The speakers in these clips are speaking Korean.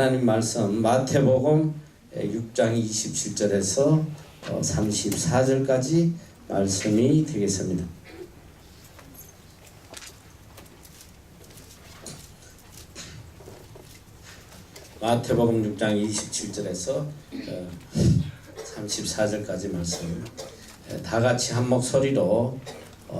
하나님 말씀 마태복음 6장 27절에서 34절까지 말씀이 되겠습니다. 마태복음 6장 27절에서 34절까지 말씀 다 같이 한 목소리로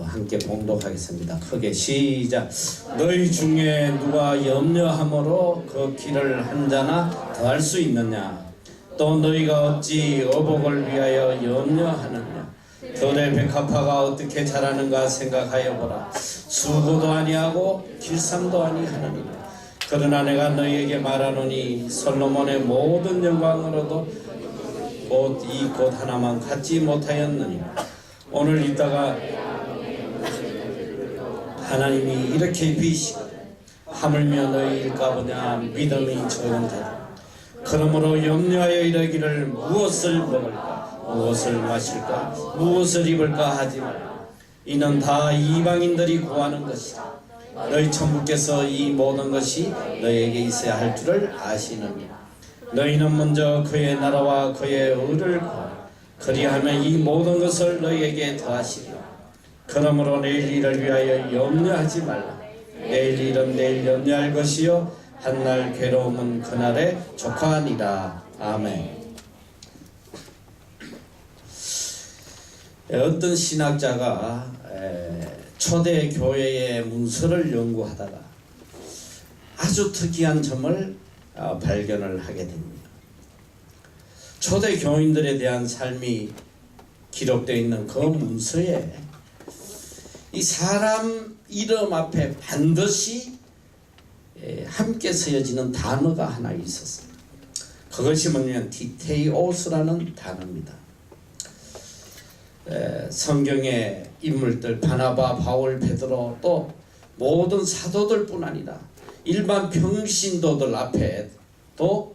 함께 봉독하겠습니다. 크게 시작. 너희 중에 누가 염려함으로 그 길을 한 자나 더할 수 있느냐? 또 너희가 어찌 어복을 위하여 염려하느냐? 들의 백합화가 어떻게 자라는가 생각하여 보라. 수고도 아니하고 길쌈도 아니하느니라. 그러나 내가 너희에게 말하노니 솔로몬의 모든 영광으로도 이 꽃 하나만 갖지 못하였느니라. 오늘 이따가 하나님이 이렇게 비시고 하물며 너희일까 보냐 믿음이 적은 자들. 그러므로 염려하여 이르기를 무엇을 먹을까 무엇을 마실까 무엇을 입을까 하지 말라. 이는 다 이방인들이 구하는 것이라. 너희 천부께서 이 모든 것이 너희에게 있어야 할 줄을 아시느니라. 너희는 먼저 그의 나라와 그의 의를 구하라. 그리하면 이 모든 것을 너희에게 더하시리라. 그러므로 내일 일을 위하여 염려하지 말라. 내일 일은 내일 염려할 것이요 한날 괴로움은 그날에 족하니라. 아멘. 어떤 신학자가 초대 교회의 문서를 연구하다가 아주 특이한 점을 발견을 하게 됩니다. 초대 교인들에 대한 삶이 기록되어 있는 그 문서에 이 사람 이름 앞에 반드시 함께 쓰여지는 단어가 하나 있었어요. 그것이 뭐냐면 디테이오스라는 단어입니다. 성경의 인물들 바나바, 바울, 베드로 또 모든 사도들뿐 아니라 일반 평신도들 앞에 또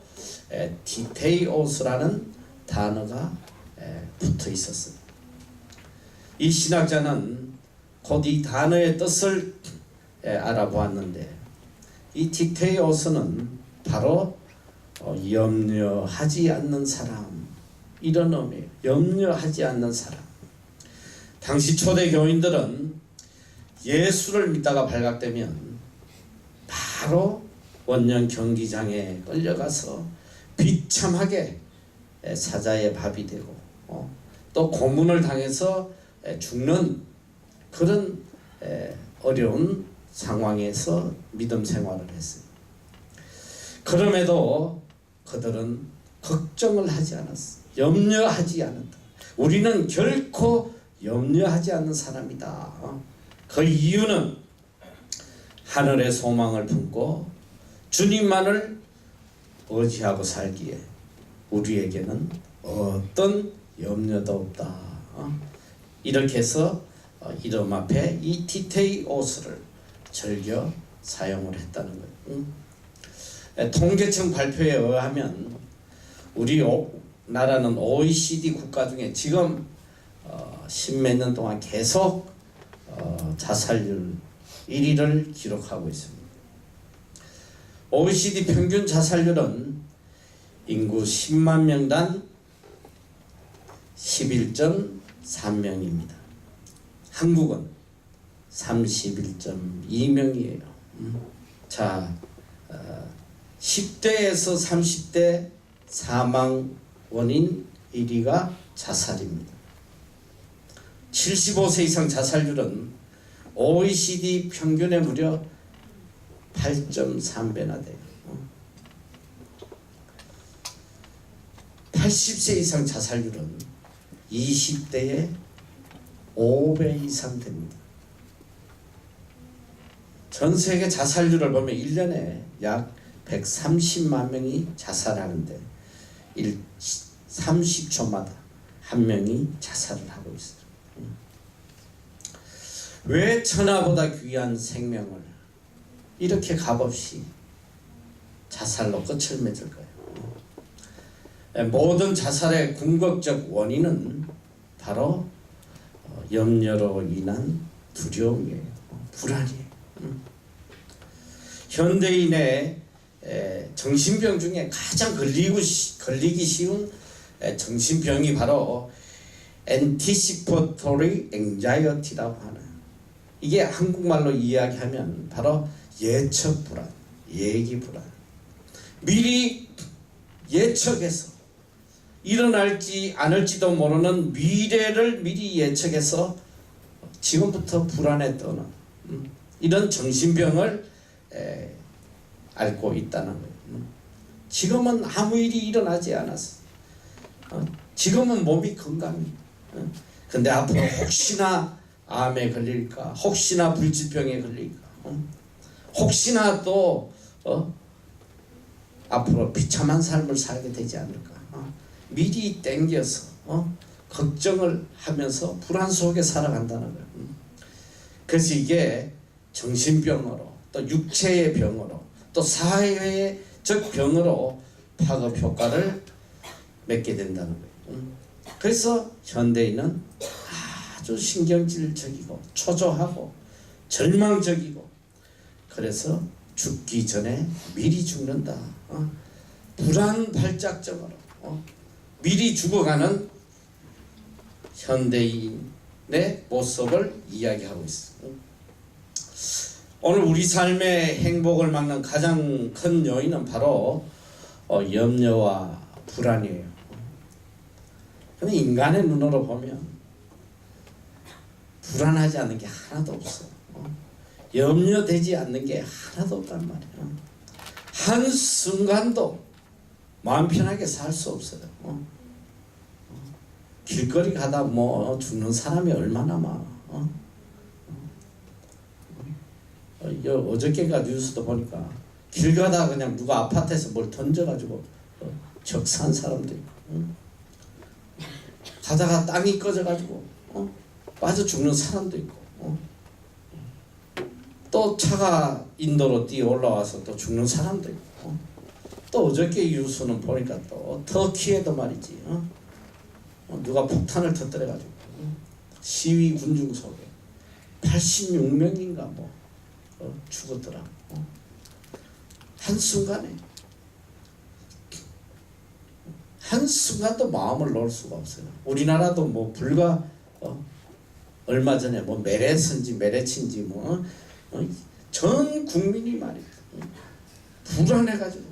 디테이오스라는 단어가 붙어 있었어요. 이 신학자는 곧 이 단어의 뜻을 알아보았는데 이 디테이오스는 바로 염려하지 않는 사람 이런 의미예요. 염려하지 않는 사람. 당시 초대 교인들은 예수를 믿다가 발각되면 바로 원년 경기장에 끌려가서 비참하게 사자의 밥이 되고 또 고문을 당해서 죽는 그런 어려운 상황에서 믿음 생활을 했어요. 그럼에도 그들은 걱정을 하지 않았어요. 염려하지 않았다. 우리는 결코 염려하지 않는 사람이다. 그 이유는 하늘의 소망을 품고 주님만을 의지하고 살기에 우리에게는 어떤 염려도 없다. 이렇게 해서 이름 앞에 이 디테이오스를 즐겨 사용을 했다는 거예요. 통계청 발표에 의하면 우리 나라는 OECD 국가 중에 지금 십몇 년 동안 계속 자살률 1위를 기록하고 있습니다. OECD 평균 자살률은 인구 10만 명당 11.3명입니다. 한국은 31.2명이에요. 자, 10대에서 30대 사망 원인 1위가 자살입니다. 75세 이상 자살률은 OECD 평균의 무려 8.3배나 돼요. 80세 이상 자살률은 20대의 5배 이상 됩니다. 전 세계 자살률을 보면 1년에 약 130만 명이 자살하는데 30초마다 한 명이 자살을 하고 있어요. 왜 천하보다 귀한 생명을 이렇게 값없이 자살로 끝을 맺을까요? 모든 자살의 궁극적 원인은 바로 염려로 인한 두려움이에요. 불안이에요. 현대인의 정신병 중에 가장 걸리기 쉬운 정신병이 바로 anticipatory anxiety라고 하는, 이게 한국말로 이야기하면 바로 예측 불안, 예기 불안. 미리 예측해서 일어날지 않을지도 모르는 미래를 미리 예측해서 지금부터 불안에 떠는 이런 정신병을 앓고 있다는 거예요. 지금은 아무 일이 일어나지 않았어. 지금은 몸이 건강해. 근데 앞으로 혹시나 암에 걸릴까, 혹시나 불치병에 걸릴까, 혹시나 또 앞으로 비참한 삶을 살게 되지 않을까, 미리 땡겨서 걱정을 하면서 불안 속에 살아간다는 거예요. 그래서 이게 정신병으로, 또 육체의 병으로, 또 사회적 병으로 파급 효과를 맺게 된다는 거예요. 그래서 현대인은 아주 신경질적이고 초조하고 절망적이고, 그래서 죽기 전에 미리 죽는다, 불안 발작적으로 미리 죽어가는 현대인의 모습을 이야기하고 있습니다. 오늘 우리 삶의 행복을 막는 가장 큰 요인은 바로 염려와 불안이에요. 근데 인간의 눈으로 보면 불안하지 않는 게 하나도 없어. 염려되지 않는 게 하나도 없단 말이야. 한순간도 마음 편하게 살 수 없어요. 길거리 가다 뭐 죽는 사람이 얼마나 많아. 어저께가 뉴스도 보니까 길 가다 그냥 누가 아파트에서 뭘 던져가지고 적산 사람도 있고, 가다가 땅이 꺼져가지고 빠져 죽는 사람도 있고, 또 차가 인도로 뛰어 올라와서 또 죽는 사람도 있고, 또 어저께 뉴스는 보니까 또 터키에도 말이지, 누가 폭탄을 터뜨려가지고 시위 군중 속에 86명인가 뭐 죽었더라. 한순간도 마음을 놓을 수가 없어요. 우리나라도 뭐 불과 얼마 전에 뭐 메레츠인지 뭐 전 국민이 말이야 불안해가지고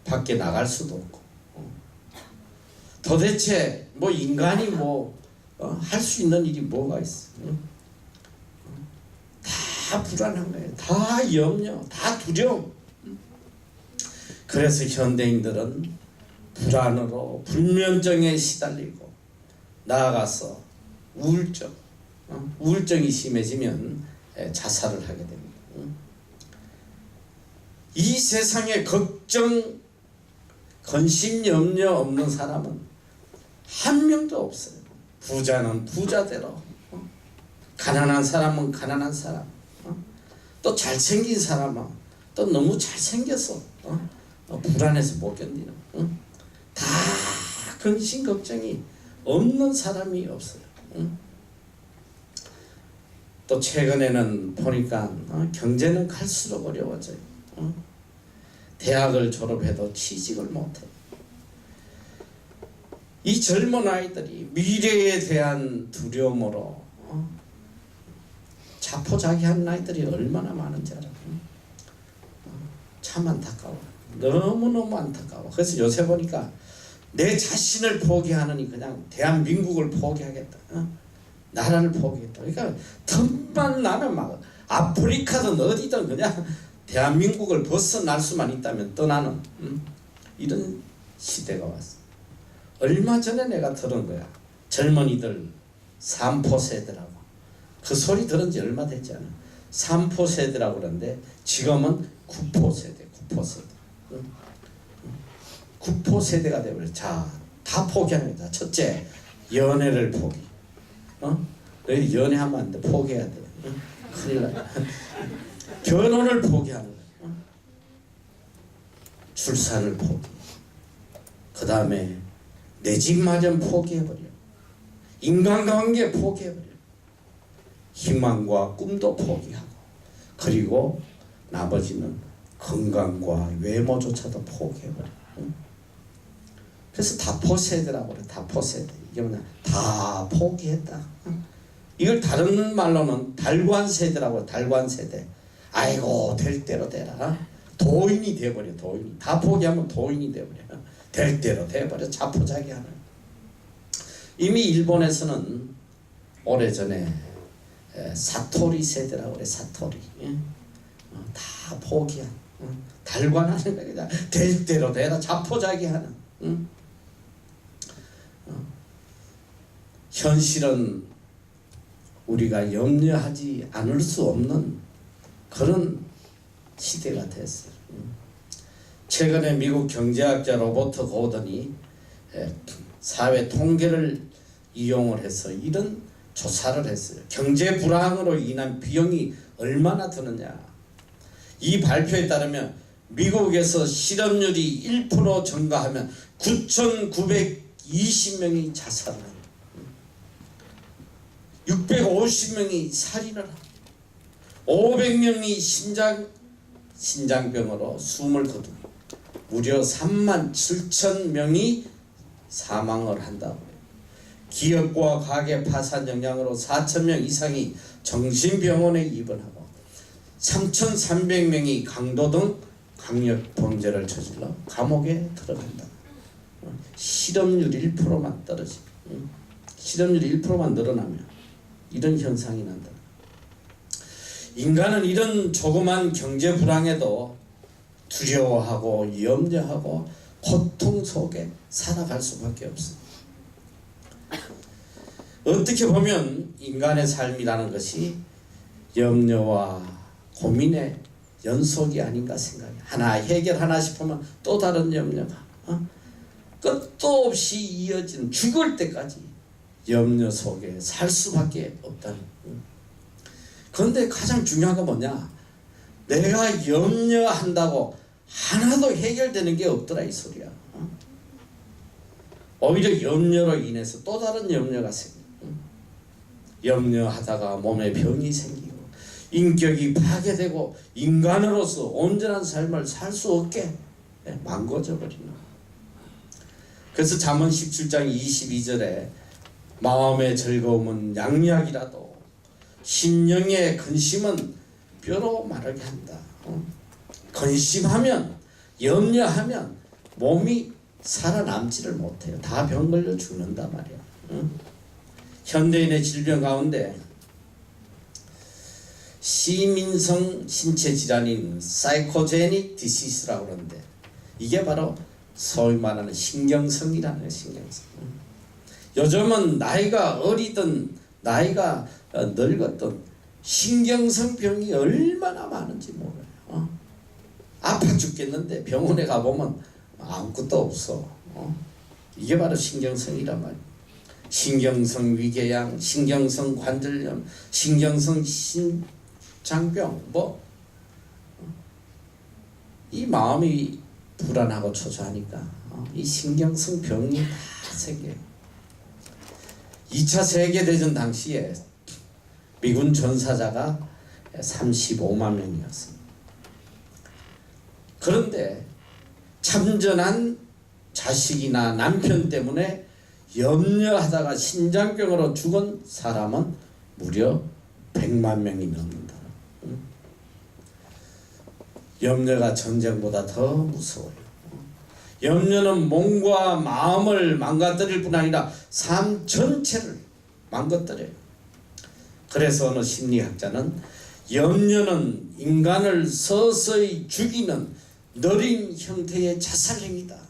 밖에 나갈 수도 없고, 도대체 뭐 인간이 뭐 할 수 있는 일이 뭐가 있어? 다 불안한 거예요. 다 염려, 다 두려움. 그래서 현대인들은 불안으로 불면증에 시달리고, 나아가서 우울증이 심해지면 자살을 하게 됩니다. 이 세상에 걱정, 근심, 염려 없는 사람은 한 명도 없어요. 부자는 부자대로, 가난한 사람은 가난한 사람, 또 잘생긴 사람은 또 너무 잘생겨서 불안해서 못 견디는, 다 근심 걱정이 없는 사람이 없어요. 또 최근에는 보니까 경제는 갈수록 어려워져요. 대학을 졸업해도 취직을 못해. 이 젊은 아이들이 미래에 대한 두려움으로 자포자기하는 아이들이 얼마나 많은지 알아요. 참 안타까워. 너무너무 안타까워. 그래서 요새 보니까 내 자신을 포기하느니 그냥 대한민국을 포기하겠다, 나라를 포기했다. 그러니까 틈만 나면 막 아프리카든 어디든 그냥 대한민국을 벗어날 수만 있다면 떠나는 이런 시대가 왔어. 얼마 전에 내가 들은 거야. 젊은이들 3포 세대라고. 그 소리 들은 지 얼마 됐지 않아. 3포 세대라고 그러는데 지금은 9포 세대, 9포 세대. 9포 세대가 되버려. 자, 다 포기하는 거다. 첫째, 연애를 포기. 너희 연애하면 안 돼. 포기해야 돼. 큰일 나. 결혼을 포기하는 거야. 출산을 포기. 그 다음에 내 집 마련 포기해버려. 인간관계 포기해버려. 희망과 꿈도 포기하고. 그리고 나머지는 건강과 외모조차도 포기해버려. 그래서 다포세대라고 그래. 다포세대. 이게 뭐냐? 다 포기했다. 이걸 다른 말로는 달관세대라고 해. 달관세대. 아이고 될 대로 되라. 도인이 돼버려. 도인이. 다 포기하면 도인이 돼버려. 될 대로 돼버려. 자포자기하는. 이미 일본에서는 오래전에 사토리 세대라고 그래. 사토리. 다 포기한. 달관하는 거야. 그냥 될 대로 되라. 자포자기하는. 현실은 우리가 염려하지 않을 수 없는 그런 시대가 됐어요. 최근에 미국 경제학자 로버트 고던이 사회 통계를 이용을 해서 이런 조사를 했어요. 경제 불황으로 인한 비용이 얼마나 드느냐. 이 발표에 따르면 미국에서 실업률이 1% 증가하면 9,920명이 자살을 해요. 650명이 살인을 하고 500명이 신장병으로 숨을 거두고 무려 37,000명이 사망을 한다고 해요. 기업과 가게 파산 영향으로 4,000명 이상이 정신병원에 입원하고 3,300명이 강도 등 강력 범죄를 저질러 감옥에 들어간다. 실업률 1%만 떨어지면, 실업률 1%만 늘어나면 이런 현상이 난다. 인간은 이런 조그만 경제 불황에도 두려워하고 염려하고 고통 속에 살아갈 수밖에 없습니다. 어떻게 보면 인간의 삶이라는 것이 염려와 고민의 연속이 아닌가 생각해요. 하나 해결하나 싶으면 또 다른 염려가 끝도 없이 이어지는 죽을 때까지 염려 속에 살 수밖에 없다는. 그런데 가장 중요한 건 뭐냐? 내가 염려한다고 하나도 해결되는 게 없더라 이 소리야. 오히려 염려로 인해서 또 다른 염려가 생겨. 염려하다가 몸에 병이 생기고 인격이 파괴되고 인간으로서 온전한 삶을 살 수 없게 망가져 버리는. 그래서 잠언 17장 22절에 마음의 즐거움은 양약이라도 심령의 근심은 뼈로 마르게 한다. 근심하면 염려하면 몸이 살아남지를 못해요. 다 병 걸려 죽는단 말이야. 현대인의 질병 가운데 시민성 신체 질환인 사이코제닉 디시스라고 그러는데 이게 바로 소위 말하는 신경성이라는 거예요. 신경성. 요즘은 나이가 어리든 나이가 늙었든 신경성 병이 얼마나 많은지 몰라요. 아파 죽겠는데 병원에 가보면 아무것도 없어. 이게 바로 신경성이란 말이에요. 신경성 위궤양, 신경성 관절염, 신경성 신장병, 이 마음이 불안하고 초조하니까 이 신경성 병이 다 생겨요. 2차 세계대전 당시에 미군 전사자가 35만 명이었습니다. 그런데 참전한 자식이나 남편 때문에 염려하다가 신장병으로 죽은 사람은 무려 100만 명이 넘는다. 염려가 전쟁보다 더 무서워요. 염려는 몸과 마음을 망가뜨릴 뿐 아니라 삶 전체를 망가뜨려요. 그래서 어느 심리학자는 염려는 인간을 서서히 죽이는 느린 형태의 자살행위다.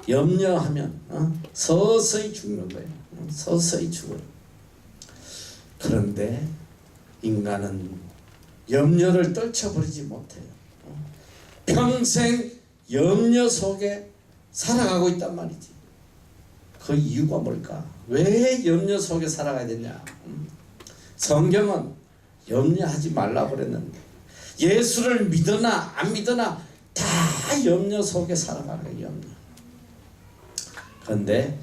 염려하면 서서히 죽는 거예요. 서서히 죽어요. 그런데 인간은 염려를 떨쳐버리지 못해요. 평생 염려 속에 살아가고 있단 말이지. 그 이유가 뭘까? 왜 염려 속에 살아가야 되냐? 성경은 염려하지 말라고 그랬는데 예수를 믿으나 안 믿으나 다 염려 속에 살아가는 거예요. 염려. 그런데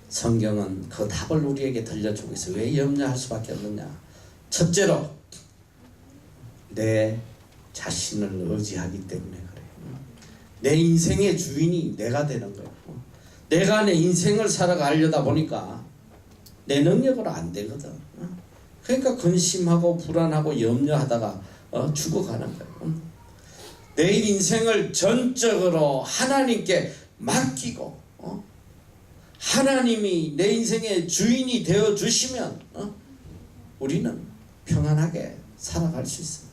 성경은 그 답을 우리에게 들려주고 있어요. 왜 염려할 수밖에 없느냐? 첫째로 내 자신을 의지하기 때문에 그래. 내 인생의 주인이 내가 되는 거야. 내가 내 인생을 살아가려다 보니까 내 능력으로 안 되거든. 그러니까 근심하고 불안하고 염려하다가 죽어가는 거야. 내 인생을 전적으로 하나님께 맡기고 하나님이 내 인생의 주인이 되어 주시면 우리는 평안하게 살아갈 수 있어.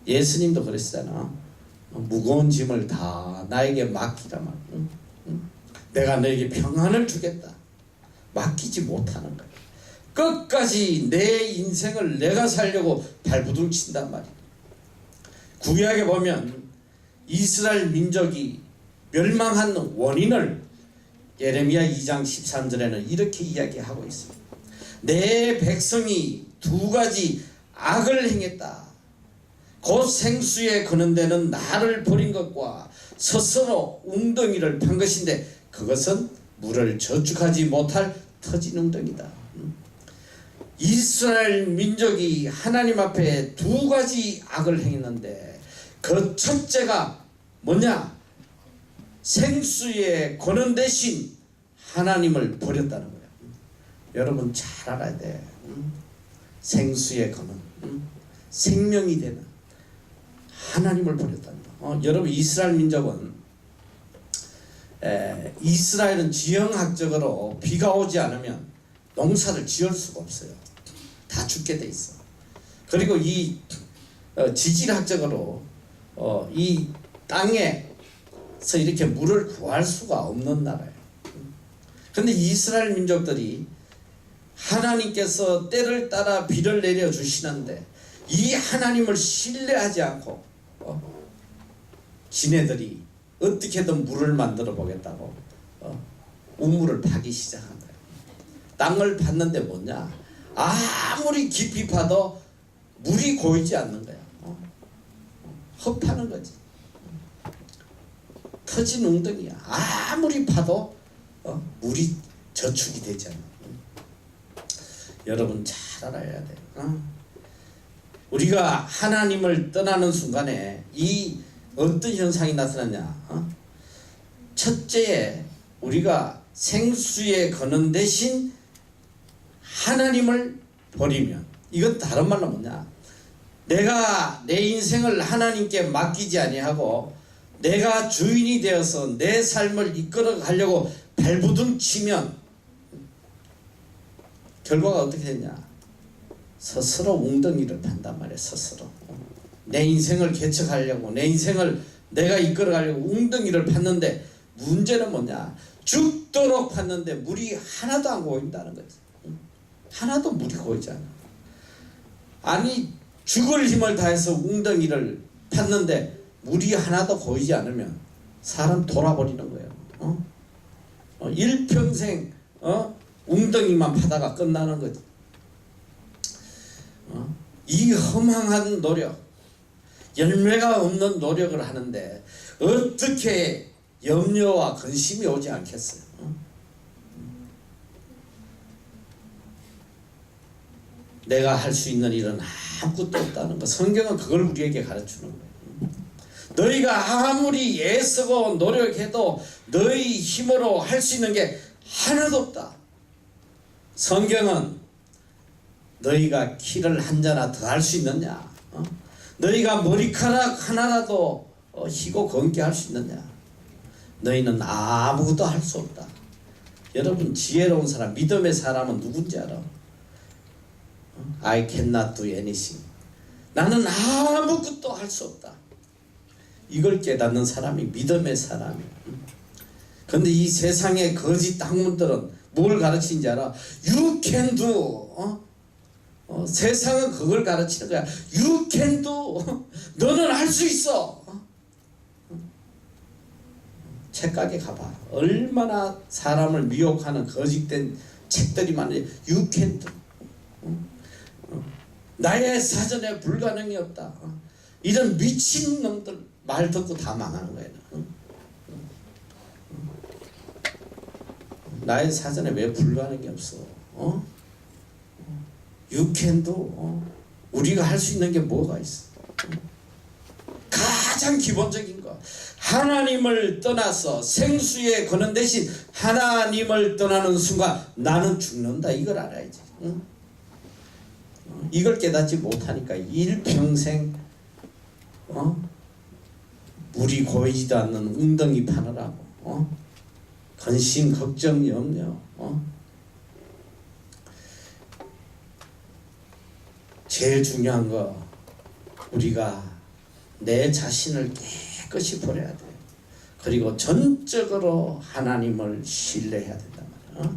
예수님도 그랬잖아. 무거운 짐을 다 나에게 맡기라 말. 내가 너에게 평안을 주겠다. 맡기지 못하는 거야. 끝까지 내 인생을 내가 살려고 발부둥 친단 말이야. 구약에 보면 이스라엘 민족이 멸망한 원인을 예레미야 2장 13절에는 이렇게 이야기하고 있습니다. 내 백성이 두 가지 악을 행했다. 곧 생수에 거는 데는 나를 버린 것과 스스로 웅덩이를 판 것인데 그것은 물을 저축하지 못할 터진 웅덩이다. 이스라엘 민족이 하나님 앞에 두 가지 악을 행했는데 그 첫째가 뭐냐? 생수에 거는 대신 하나님을 버렸다는 거야. 여러분 잘 알아야 돼. 생수에 거는 생명이 되는 하나님을 버렸다는 거. 여러분 이스라엘 민족은 이스라엘은 지형학적으로 비가 오지 않으면 농사를 지을 수가 없어요. 다 죽게 돼 있어. 그리고 이 지질학적으로 이 땅에서 이렇게 물을 구할 수가 없는 나라예요. 그런데 이스라엘 민족들이 하나님께서 때를 따라 비를 내려 주시는데 이 하나님을 신뢰하지 않고 지네들이 어떻게든 물을 만들어 보겠다고 우물을 파기 시작한 거예요. 땅을 팠는데 뭐냐? 아무리 깊이 파도 물이 고이지 않는 거야. 헛파는 거지. 터진 웅덩이야. 아무리 파도 물이 저축이 되지 않아. 여러분 잘 알아야 돼. 우리가 하나님을 떠나는 순간에 이 어떤 현상이 나타나냐? 첫째, 우리가 생수에 거는 대신 하나님을 버리면, 이건 다른 말로 뭐냐? 내가 내 인생을 하나님께 맡기지 아니하고 내가 주인이 되어서 내 삶을 이끌어 가려고 발부둥 치면 결과가 어떻게 되냐? 스스로 웅덩이를 판단 말이야. 스스로 내 인생을 개척하려고 내 인생을 내가 이끌어 가려고 웅덩이를 팠는데 문제는 뭐냐? 죽도록 팠는데 물이 하나도 안 고인다는 거지. 하나도 물이 고이지 않아. 아니 죽을 힘을 다해서 웅덩이를 팠는데 물이 하나도 고이지 않으면 사람 돌아버리는 거예요. 일평생 웅덩이만 파다가 끝나는 거지. 이 허망한 노력, 열매가 없는 노력을 하는데 어떻게 염려와 근심이 오지 않겠어요? 내가 할 수 있는 일은 아무것도 없다는 거. 성경은 그걸 우리에게 가르치는 거예요. 너희가 아무리 애쓰고 노력해도 너희 힘으로 할 수 있는 게 하나도 없다. 성경은 너희가 키를 한 자나 더 할 수 있느냐? 너희가 머리카락 하나라도 희고 검게 할 수 있느냐? 너희는 아무것도 할 수 없다. 여러분 지혜로운 사람, 믿음의 사람은 누군지 알아? I cannot do anything. 나는 아무것도 할 수 없다. 이걸 깨닫는 사람이 믿음의 사람이야. 그런데 이 세상의 거짓 학문들은 뭘 가르치는지 알아? You can do. 세상은 그걸 가르치는 거야. You can do. 너는 할 수 있어. 책가게 가봐. 얼마나 사람을 미혹하는 거짓된 책들이 많아요. You can do. 나의 사전에 불가능이 없다. 이런 미친 놈들 말 듣고 다 망하는 거예요. 나의 사전에 왜 불가능이 없어? You can do. 우리가 할 수 있는 게 뭐가 있어? 가장 기본적인 거. 하나님을 떠나서 생수에 거는 대신 하나님을 떠나는 순간 나는 죽는다. 이걸 알아야지. 응? 이걸 깨닫지 못하니까 일평생 물이 고이지도 않는 웅덩이 파느라고 근심 걱정 염려 제일 중요한 거 우리가 내 자신을 깨끗이 버려야 돼요. 그리고 전적으로 하나님을 신뢰해야 된단 말이야.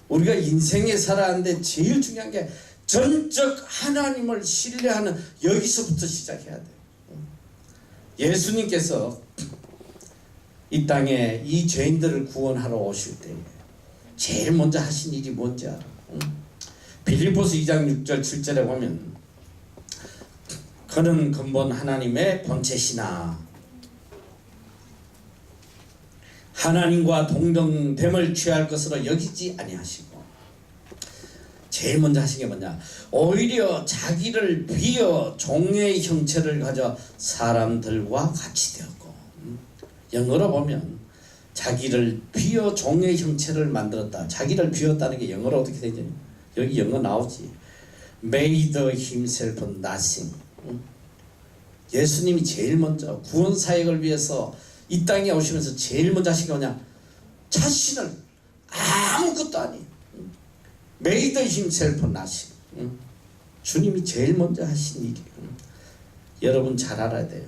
우리가 인생에 살아가는데 제일 중요한 게 전적 하나님을 신뢰하는 여기서부터 시작해야 돼요. 예수님께서 이 땅에 이 죄인들을 구원하러 오실 때 제일 먼저 하신 일이 뭔지 알아? 빌립보서 2장 6절 7절에 보면 그는 근본 하나님의 본체시나 하나님과 동등됨을 취할 것으로 여기지 아니하시고 제일 먼저 하신 게 뭐냐? 오히려 자기를 비어 종의 형체를 가져 사람들과 같이 되었고 영어로 보면 자기를 비어 종의 형체를 만들었다. 자기를 비웠다는 게 영어로 어떻게 되냐? 여기 영어 나오지. Made himself nothing. 예수님이 제일 먼저 구원 사역을 위해서 이 땅에 오시면서 제일 먼저 하신 게 뭐냐? 자신을 아무것도 아닌 Made himself nothing. 주님이 제일 먼저 하신 일이에요. 여러분 잘 알아야 돼요.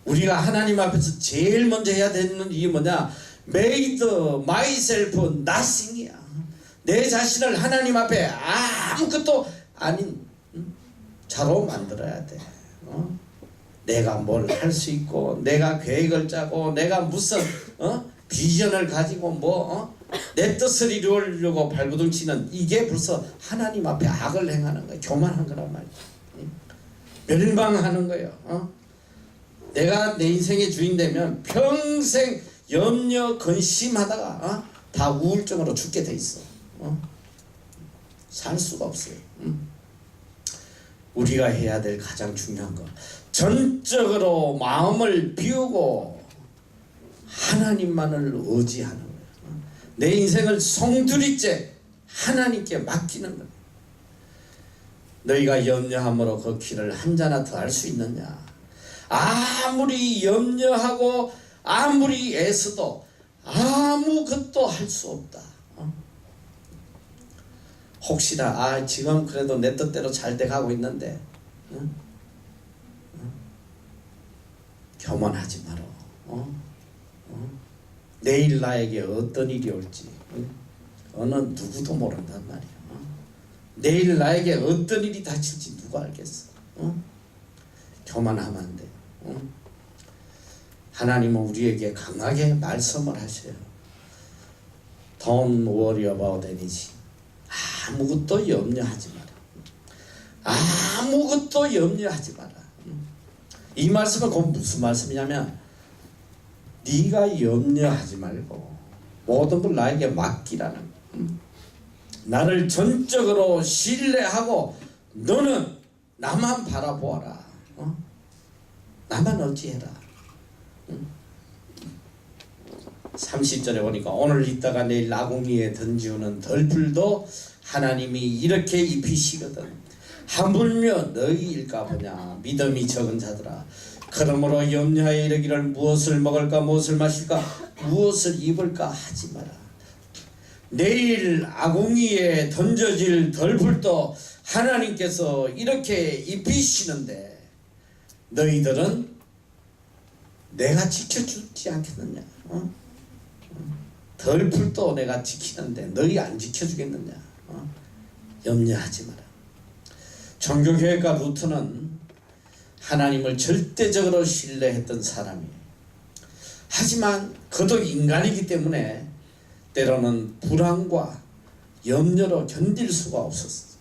우리가 하나님 앞에서 제일 먼저 해야 되는 일이 뭐냐? Made myself nothing이야. 내 자신을 하나님 앞에 아무것도 아닌 자로 만들어야 돼. 내가 뭘 할 수 있고 내가 계획을 짜고 내가 무슨 비전을 가지고 내 뜻을 이루려고 발버둥치는 이게 벌써 하나님 앞에 악을 행하는 거야. 교만한 거란 말이야. 멸망하는 거예요. 내가 내 인생의 주인 되면 평생 염려 근심하다가 다 우울증으로 죽게 돼 있어. 살 수가 없어요. 우리가 해야 될 가장 중요한 거 전적으로 마음을 비우고 하나님만을 의지하는 거예요. 내 인생을 송두리째 하나님께 맡기는 거예요. 너희가 염려함으로 그 길을 한자나 더 할 수 있느냐? 아무리 염려하고 아무리 애써도 아무것도 할 수 없다. 혹시나 지금 그래도 내 뜻대로 잘 돼가고 있는데 교만하지 마라. 내일 나에게 어떤 일이 올지 어느 누구도 모른단 말이야. 내일 나에게 어떤 일이 닥칠지 누가 알겠어. 교만하면 안 돼. 하나님은 우리에게 강하게 말씀을 하셔요. Don't worry about anything. 아무것도 염려하지 마라. 아무것도 염려하지 마라. 이 말씀은 곧 무슨 말씀이냐면 네가 염려하지 말고 모든 걸 나에게 맡기라는 나를 전적으로 신뢰하고 너는 나만 바라보아라. 나만 어찌해라. 30절에 보니까 오늘 있다가 내일 아궁이에 던지우는 덜풀도 하나님이 이렇게 입히시거든. 하물며 너희일까 보냐. 믿음이 적은 자들아. 그러므로 염려하여 이르기를 무엇을 먹을까 무엇을 마실까 무엇을 입을까 하지 마라. 내일 아궁이에 던져질 덜풀도 하나님께서 이렇게 입히시는데 너희들은 내가 지켜주지 않겠느냐? 덜풀도 내가 지키는데 너희 안 지켜주겠느냐? 염려하지 마라. 종교개혁가 루터는 하나님을 절대적으로 신뢰했던 사람이에요. 하지만 그도 인간이기 때문에 때로는 불안과 염려로 견딜 수가 없었어요.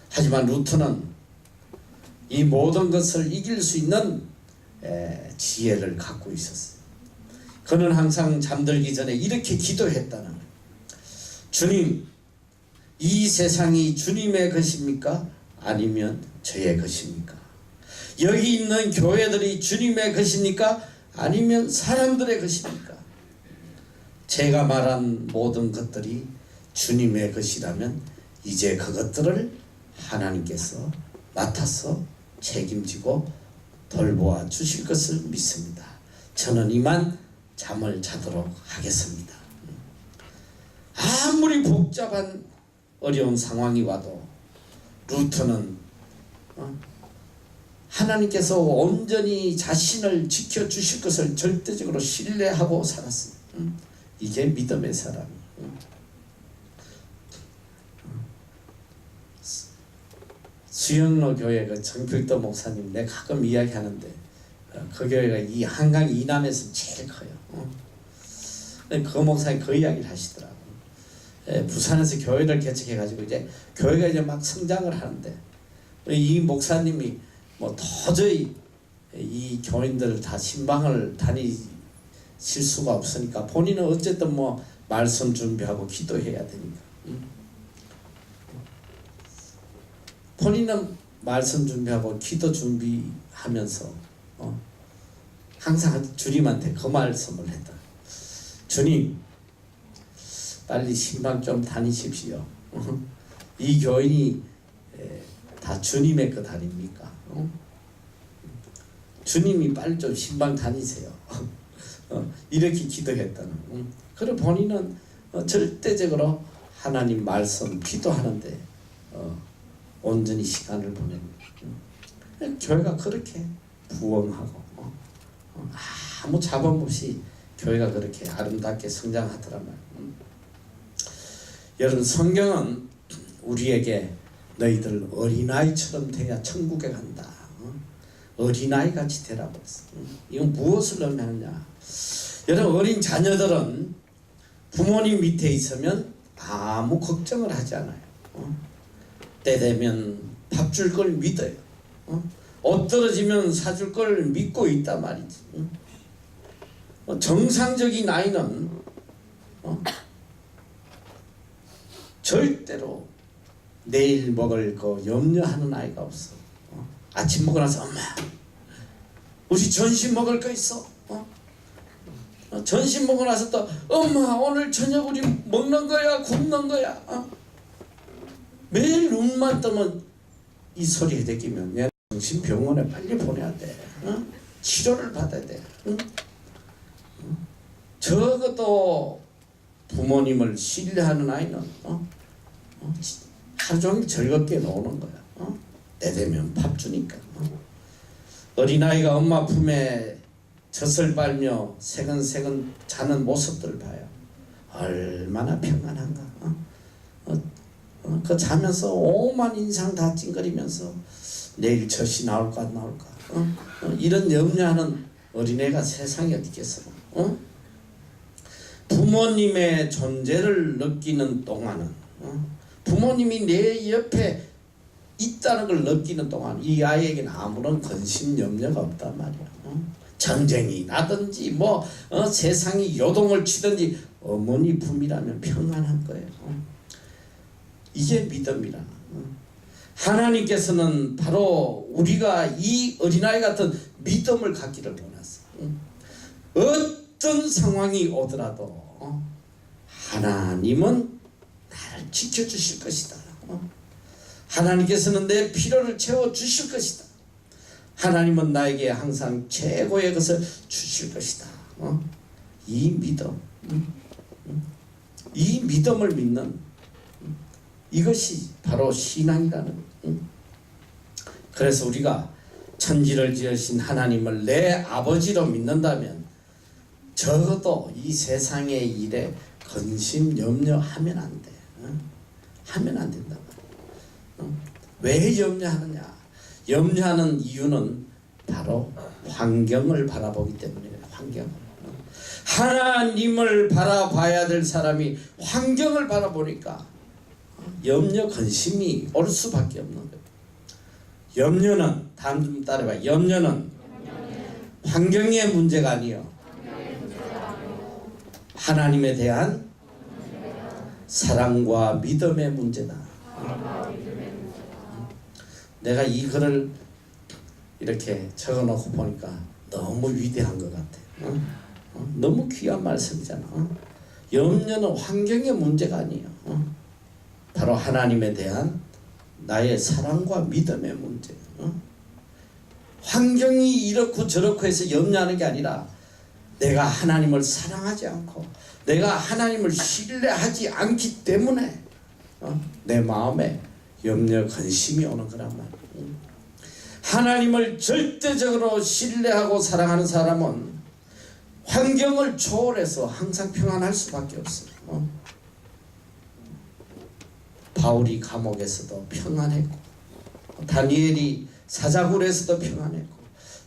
하지만 루터는 이 모든 것을 이길 수 있는 지혜를 갖고 있었어요. 그는 항상 잠들기 전에 이렇게 기도했다는 거예요. 주님, 이 세상이 주님의 것입니까? 아니면 저의 것입니까? 여기 있는 교회들이 주님의 것입니까? 아니면 사람들의 것입니까? 제가 말한 모든 것들이 주님의 것이라면 이제 그것들을 하나님께서 맡아서 책임지고 돌보아 주실 것을 믿습니다. 저는 이만 잠을 자도록 하겠습니다. 아무리 복잡한 어려운 상황이 와도 루터는 하나님께서 온전히 자신을 지켜주실 것을 절대적으로 신뢰하고 살았습니다. 이게 믿음의 사람이에요. 수영로 교회 그 정필도 목사님 내가 가끔 이야기하는데 그 교회가 이 한강 이남에서 제일 커요. 그 목사님 그 이야기를 하시더라고. 부산에서 교회를 개척해가지고 이제 교회가 이제 막 성장을 하는데 이 목사님이 뭐 도저히 이 교인들을 다 신방을 다니실 수가 없으니까 본인은 어쨌든 뭐 말씀 준비하고 기도해야 되니까 본인은 말씀 준비하고 기도 준비하면서 항상 주님한테 그 말씀을 했다. 주님 빨리 신방 좀 다니십시오. 이 교인이 다 주님의 것 아닙니까? 주님이 빨리 좀 신방 다니세요. 이렇게 기도했다는. 그리고 본인은 절대적으로 하나님 말씀 기도하는데 온전히 시간을 보냅니다. 교회가 그렇게 부흥하고 아무 자본 없이 교회가 그렇게 아름답게 성장하더란 말이에요. 여러분 성경은 우리에게 너희들 어린아이처럼 돼야 천국에 간다. 어린아이같이 되라고 했어. 이건 무엇을 의미하느냐. 여러분 어린 자녀들은 부모님 밑에 있으면 아무 걱정을 하지 않아요. 때 되면 밥 줄 걸 믿어요. 옷 떨어지면 사줄 걸 믿고 있단 말이지. 정상적인 아이는 절대로 내일 먹을 거 염려하는 아이가 없어. 아침 먹고 나서 엄마 우리 점심 먹을 거 있어. 점심 먹고 나서 또 엄마 오늘 저녁 우리 먹는 거야 굶는 거야. 매일 눈만 뜨면 이 소리에 대끼면 내 정신병원에 빨리 보내야 돼. 치료를 받아야 돼. 적어도 부모님을 신뢰하는 아이는 하루 종일 즐겁게 노는 거야. 때 되면 밥 주니까. 어린아이가 엄마 품에 젖을 빨며 새근새근 자는 모습들을 봐요. 얼마나 평안한가. 그 자면서 오만 인상 다 찡그리면서 내일 젖이 나올까 안 나올까. 이런 염려하는 어린애가 세상에 어디 있겠어. 부모님의 존재를 느끼는 동안은 부모님이 내 옆에 있다는 걸 느끼는 동안 이 아이에게는 아무런 근심 염려가 없단 말이야. 전쟁이 나든지 뭐 세상이 요동을 치든지 어머니 품이라면 평안한 거예요. 이게 믿음이라. 하나님께서는 바로 우리가 이 어린아이 같은 믿음을 갖기를 원하세요. 어떤 상황이 오더라도 하나님은 나를 지켜주실 것이다. 하나님께서는 내 필요를 채워주실 것이다. 하나님은 나에게 항상 최고의 것을 주실 것이다. 이 믿음, 이 믿음을 믿는 이것이 바로 신앙이라는. 그래서 우리가 천지를 지으신 하나님을 내 아버지로 믿는다면 적어도 이 세상의 일에 근심 염려하면 안 돼. 하면 안 된다. 왜 염려하느냐? 염려하는 이유는 바로 환경을 바라보기 때문이에요. 환경을. 하나님을 바라봐야 될 사람이 환경을 바라보니까 염려 근심이 올 수밖에 없는 거예요. 염려는 다음 좀 따라봐. 염려는 환경의 문제가 아니요 하나님에 대한 사랑과 믿음의 문제다. 내가 이 글을 이렇게 적어놓고 보니까 너무 위대한 것 같아. 너무 귀한 말씀이잖아. 염려는 환경의 문제가 아니에요. 바로 하나님에 대한 나의 사랑과 믿음의 문제. 환경이 이렇고 저렇고 해서 염려하는 게 아니라 내가 하나님을 사랑하지 않고 내가 하나님을 신뢰하지 않기 때문에 내 마음에 염려 근심이 오는 거란 말이에요. 하나님을 절대적으로 신뢰하고 사랑하는 사람은 환경을 초월해서 항상 평안할 수밖에 없어요. 바울이 감옥에서도 평안했고 다니엘이 사자굴에서도 평안했고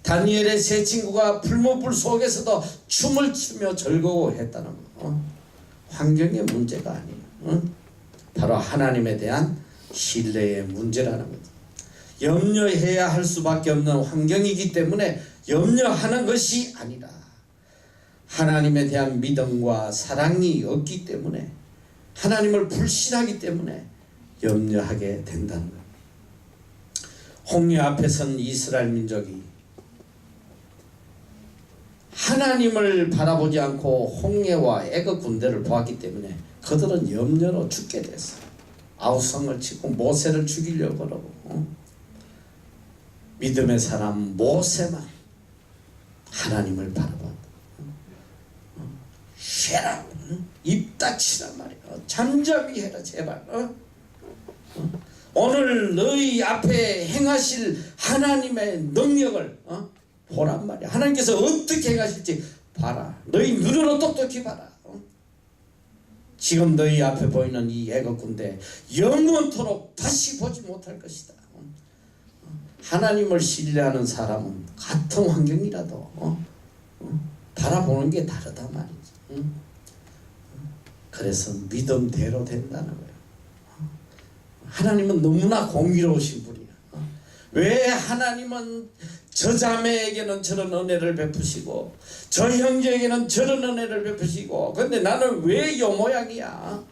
다니엘의 세 친구가 불못불 속에서도 춤을 추며 즐거워했다는 거. 환경의 문제가 아니에요. 바로 하나님에 대한 신뢰의 문제라는 거죠. 염려해야 할 수밖에 없는 환경이기 때문에 염려하는 것이 아니라 하나님에 대한 믿음과 사랑이 없기 때문에 하나님을 불신하기 때문에 염려하게 된다는 거예요. 홍해 앞에 선 이스라엘 민족이 하나님을 바라보지 않고 홍해와 애굽 군대를 보았기 때문에 그들은 염려로 죽게 됐어요. 아우성을 치고 모세를 죽이려고 그러고 믿음의 사람 모세만 하나님을 바라봤다. 쉬라, 입 닥치란 말이야. 잠잠히 해라 제발. 오늘 너희 앞에 행하실 하나님의 능력을 보란 말이야. 하나님께서 어떻게 행하실지 봐라. 너희 눈으로 똑똑히 봐라. 지금 너희 앞에 보이는 이 애국 군대 영원토록 다시 보지 못할 것이다. 하나님을 신뢰하는 사람은 같은 환경이라도 바라보는 게 다르단 말이지. 그래서 믿음대로 된다는 거예요. 하나님은 너무나 공의로우신 분이야. 왜 하나님은 저 자매에게는 저런 은혜를 베푸시고 저 형제에게는 저런 은혜를 베푸시고 근데 나는 왜 이 모양이야?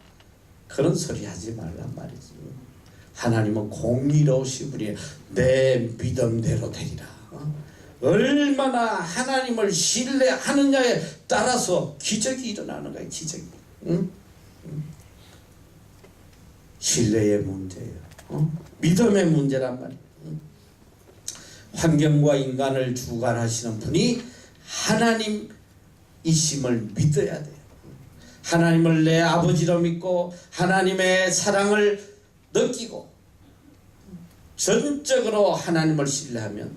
그런 소리 하지 말란 말이지. 하나님은 공의로우신 분이에요. 내 믿음대로 되리라. 얼마나 하나님을 신뢰하느냐에 따라서 기적이 일어나는 거야. 기적이. 신뢰의 문제예요. 믿음의 문제란 말이에요. 환경과 인간을 주관하시는 분이 하나님이심을 믿어야 돼요. 하나님을 내 아버지로 믿고 하나님의 사랑을 느끼고 전적으로 하나님을 신뢰하면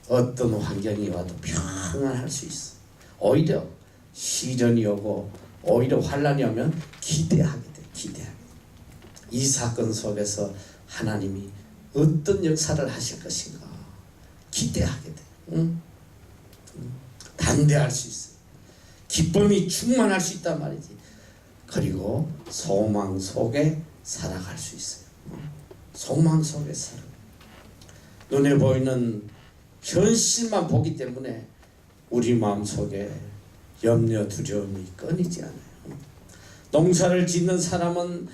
어떤 환경이 와도 평안할 수 있어. 오히려 시련이 오고 오히려 환난이 오면 기대하게 돼. 기대하게 돼. 이 사건 속에서 하나님이 어떤 역사를 하실 것인가 기대하게 돼. 담대할 수 있어. 기쁨이 충만할 수 있단 말이지. 그리고 소망 속에 살아갈 수 있어요. 소망 속에 살아. 눈에 보이는 현실만 보기 때문에 우리 마음속에 염려 두려움이 끊이지 않아요. 농사를 짓는 사람은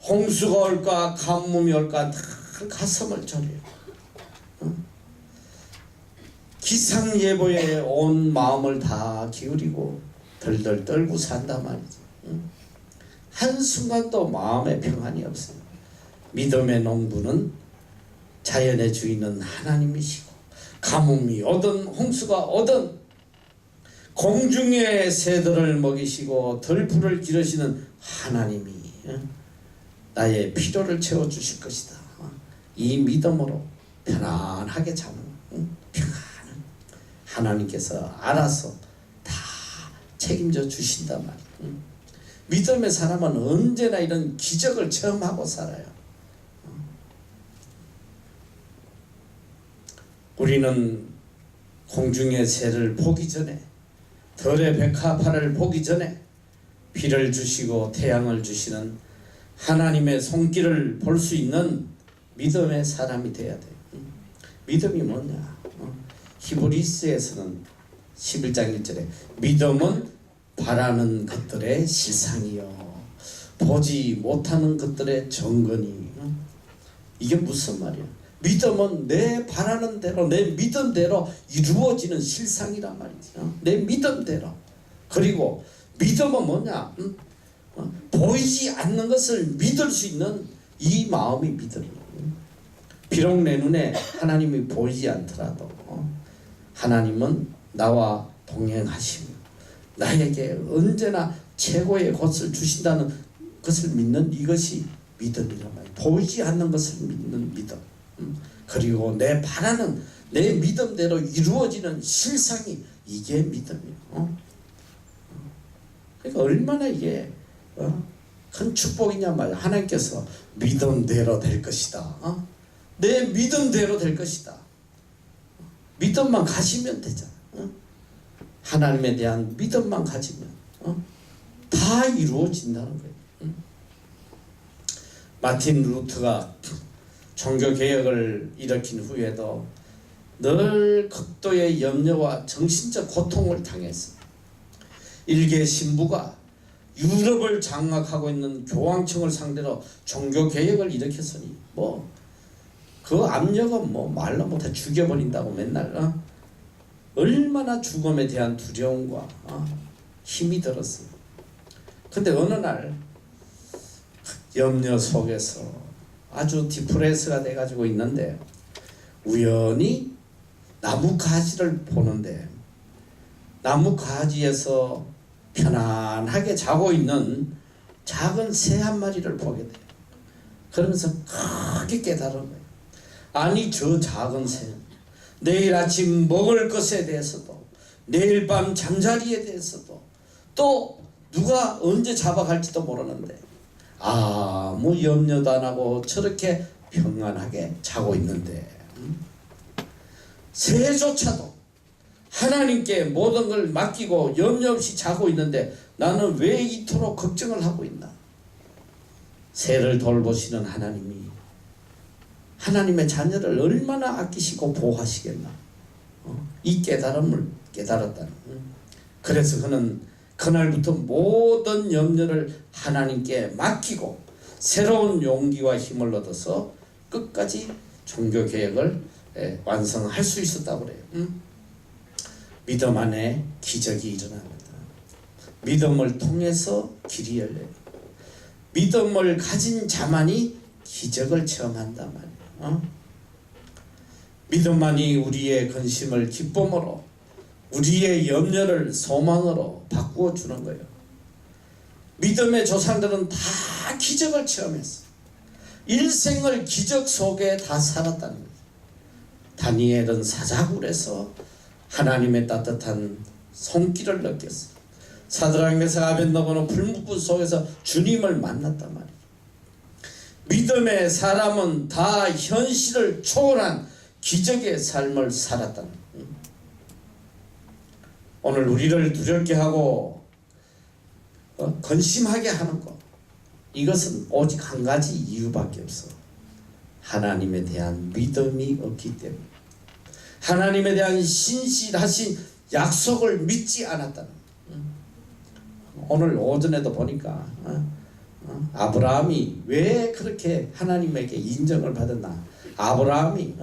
홍수가 올까 가뭄이 올까 다 가슴을 졸여요. 기상예보에 온 마음을 다 기울이고 덜덜 떨고 산단 말이지. 한순간도 마음에 평안이 없어요. 믿음의 농부는 자연의 주인은 하나님이시고 가뭄이 오든 홍수가 오든 공중의 새들을 먹이시고 들풀을 기르시는 하나님이 나의 필요를 채워주실 것이다. 이 믿음으로 편안하게 자는 평안은 하나님께서 알아서 다 책임져 주신단 말이에요. 믿음의 사람은 언제나 이런 기적을 체험하고 살아요. 우리는 공중의 새를 보기 전에 들의 백합화를 보기 전에 비를 주시고 태양을 주시는 하나님의 손길을 볼 수 있는 믿음의 사람이 되어야 돼요. 믿음이 뭐냐? 히브리스에서는 11장 1절에 믿음은 바라는 것들의 실상이요 보지 못하는 것들의 정근이. 이게 무슨 말이야? 믿음은 내 바라는 대로 내 믿음대로 이루어지는 실상이란 말이지. 내 믿음대로. 그리고 믿음은 뭐냐? 보이지 않는 것을 믿을 수 있는 이 마음이 믿음이야. 비록 내 눈에 하나님이 보이지 않더라도 하나님은 나와 동행하시며 나에게 언제나 최고의 것을 주신다는 것을 믿는 이것이 믿음이란 말이야. 보이지 않는 것을 믿는 믿음. 그리고 내 바라는 내 믿음대로 이루어지는 실상이 이게 믿음이야. 그러니까 얼마나 이게 큰 축복이냐 말이야. 하나님께서 믿음대로 될 것이다. 내 믿음대로 될 것이다. 믿음만 가지면 되잖아. 하나님에 대한 믿음만 가지면 다 이루어진다는 거예요. 마틴 루터가 종교개혁을 일으킨 후에도 늘 극도의 염려와 정신적 고통을 당했어. 일개 신부가 유럽을 장악하고 있는 교황청을 상대로 종교개혁을 일으켰으니 그 압력은 말로 못해 죽여버린다고 맨날 얼마나 죽음에 대한 두려움과 힘이 들었어요. 근데 어느 날 염려 속에서 아주 디프레스가 돼가지고 있는데 우연히 나무 가지를 보는데 나무 가지에서 편안하게 자고 있는 작은 새 한 마리를 보게 돼요. 그러면서 크게 깨달은 거예요. 아니 저 작은 새 내일 아침 먹을 것에 대해서도 내일 밤 잠자리에 대해서도 또 누가 언제 잡아갈지도 모르는데 아무 염려도 안 하고 저렇게 평안하게 자고 있는데 새조차도 하나님께 모든 걸 맡기고 염려 없이 자고 있는데 나는 왜 이토록 걱정을 하고 있나? 새를 돌보시는 하나님이 하나님의 자녀를 얼마나 아끼시고 보호하시겠나? 이 깨달음을 깨달았다는. 그래서 그는 그날부터 모든 염려를 하나님께 맡기고 새로운 용기와 힘을 얻어서 끝까지 종교개혁을 완성할 수 있었다고 그래요. 믿음 안에 기적이 일어납니다. 믿음을 통해서 길이 열려요. 믿음을 가진 자만이 기적을 체험한단 말이에요. 믿음만이 우리의 근심을 기쁨으로 우리의 염려를 소망으로 바꾸어 주는 거예요. 믿음의 조상들은 다 기적을 체험했어. 일생을 기적 속에 다 살았다는 거예요. 다니엘은 사자굴에서 하나님의 따뜻한 손길을 느꼈어. 사드락 메삭 아벳느고는 불문불 속에서 주님을 만났단 말이에요. 믿음의 사람은 다 현실을 초월한 기적의 삶을 살았다는 거예요. 오늘 우리를 두렵게 하고 근심하게 하는 것, 이것은 오직 한 가지 이유밖에 없어. 하나님에 대한 믿음이 없기 때문에, 하나님에 대한 신실하신 약속을 믿지 않았다는 거예요. 오늘 오전에도 보니까 아브라함이 왜 그렇게 하나님에게 인정을 받았나? 아브라함이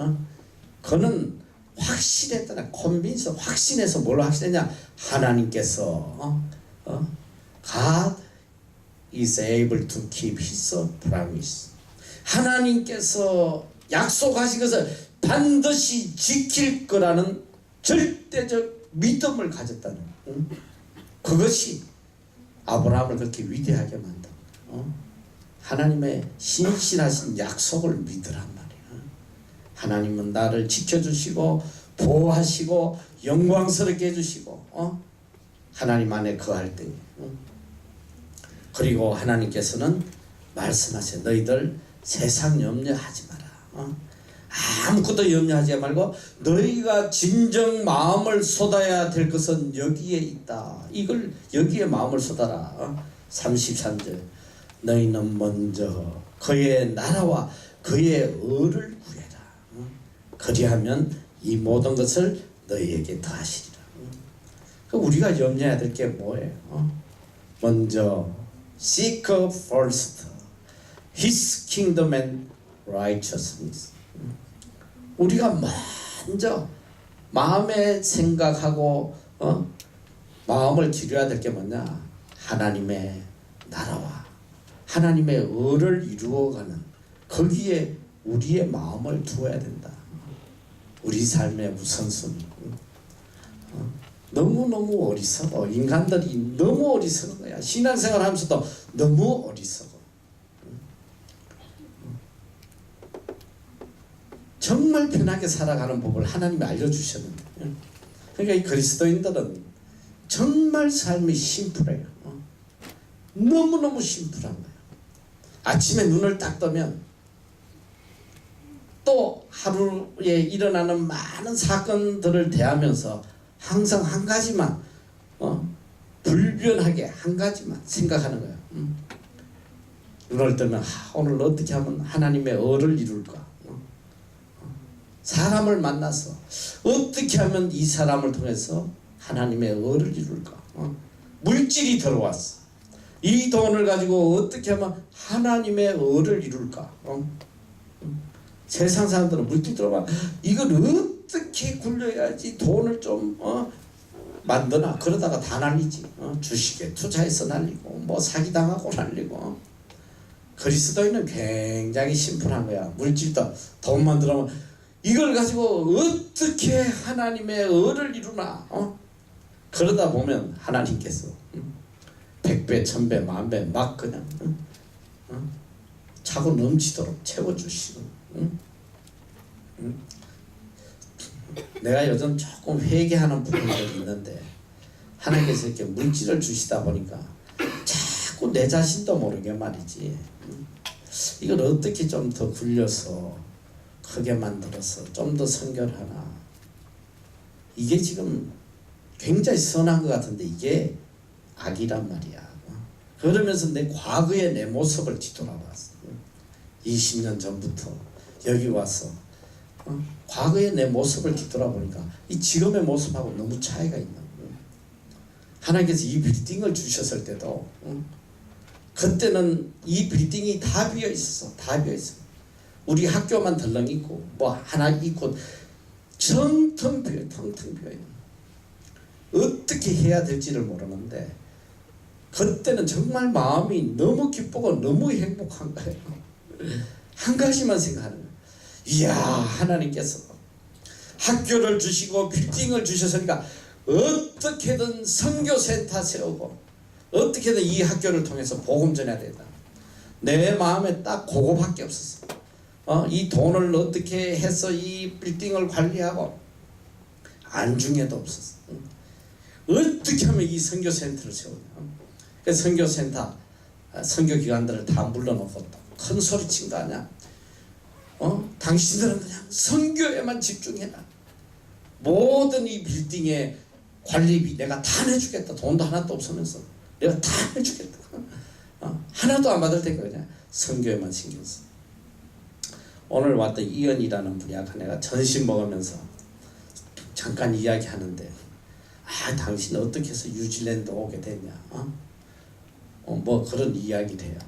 그는 확신했다나, 컨빈스, 확신해서 뭘 확신했냐? 하나님께서 God is able to keep His promise. 하나님께서 약속하신 것을 반드시 지킬 거라는 절대적 믿음을 가졌다는 그것이 아브라함을 그렇게 위대하게 만든다. 하나님의 신실하신 약속을 믿으란 말이야. 하나님은 나를 지켜주시고 보호하시고 영광스럽게 해주시고 하나님 안에 거할 때 그리고 하나님께서는 말씀하세요. 너희들 세상 염려하지 마라. 아무것도 염려하지 말고 너희가 진정 마음을 쏟아야 될 것은 여기에 있다. 이걸 여기에 마음을 쏟아라. 33절 너희는 먼저 그의 나라와 그의 의를 구해라. 그리하면 이 모든 것을 너희에게 더하시리라. 우리가 염려해야 될 게 뭐예요? 먼저 seek first His kingdom and righteousness. 우리가 먼저 마음에 생각하고 마음을 기려야 될 게 뭐냐? 하나님의 나라와 하나님의 의를 이루어가는 거기에 우리의 마음을 두어야 된다. 우리 삶의 우선순위. 너무너무 어리석어. 인간들이 너무 어리석은 거야. 신앙생활 하면서도 너무 어리석어. 정말 편하게 살아가는 법을 하나님이 알려주셨는데, 그러니까 이 그리스도인들은 정말 삶이 심플해요. 너무너무 심플한 거예요. 아침에 눈을 딱 뜨면 또 하루에 일어나는 많은 사건들을 대하면서 항상 한 가지만 불변하게 한 가지만 생각하는 거예요. 눈을 뜨면 오늘 어떻게 하면 하나님의 의를 이룰까? 사람을 만나서 어떻게 하면 이 사람을 통해서 하나님의 의를 이룰까? 물질이 들어왔어. 이 돈을 가지고 어떻게 하면 하나님의 의를 이룰까? 세상 사람들은 물질 들어봐. 이걸 어떻게 굴려야지 돈을 좀 만드나? 그러다가 다 날리지. 주식에 투자해서 날리고 뭐 사기당하고 날리고. 그리스도인은 굉장히 심플한 거야. 물질도 돈만 들어오면 이걸 가지고 어떻게 하나님의 의를 이루나? 그러다 보면 하나님께서 100배, 1000배, 만배 막 그냥 차고 넘치도록 채워주시고. 내가 요즘 조금 회개하는 부분들이 있는데 하나님께서 이렇게 물질을 주시다 보니까 자꾸 내 자신도 모르게 말이지. 이걸 어떻게 좀 더 굴려서 크게 만들어서 좀 더 선교를 하나. 이게 지금 굉장히 선한 것 같은데 이게 악이란 말이야. 그러면서 내 과거의 내 모습을 뒤돌아봤어. 20년 전부터 여기 와서 과거의 내 모습을 뒤돌아보니까 이 지금의 모습하고 너무 차이가 있는 거예요. 하나님께서 이 빌딩을 주셨을 때도 그때는 이 빌딩이 다 비어 있었어. 다 비어 있어. 우리 학교만 덜렁 있고 뭐 하나 있고 텅텅 비어, 텅텅 비어 있는. 어떻게 해야 될지를 모르는데 그때는 정말 마음이 너무 기쁘고 너무 행복한 거예요. 한 가지만 생각하는 거예요. 이야, 하나님께서 학교를 주시고 빌딩을 주셨으니까 어떻게든 선교센터 세우고 어떻게든 이 학교를 통해서 복음 전해야 된다. 내 마음에 딱 그거밖에 없었어. 이 돈을 어떻게 해서 이 빌딩을 관리하고 안중에도 없었어. 어떻게 하면 이 선교센터를 세우냐. 그래서 선교센터, 선교기관들을 다 물러놓고 또 큰 소리 친 거 아니야. 당신들은 그냥 선교에만 집중해라. 모든 이 빌딩의 관리비 내가 다 내주겠다. 돈도 하나도 없으면서 내가 다 내주겠다. 하나도 안 받을 테니까 그냥 선교에만 신경 써. 오늘 왔던 이은이라는 분이 아까 내가 전신 먹으면서 잠깐 이야기하는데 당신 어떻게 해서 뉴질랜드 오게 됐냐. 뭐 그런 이야기를 해요.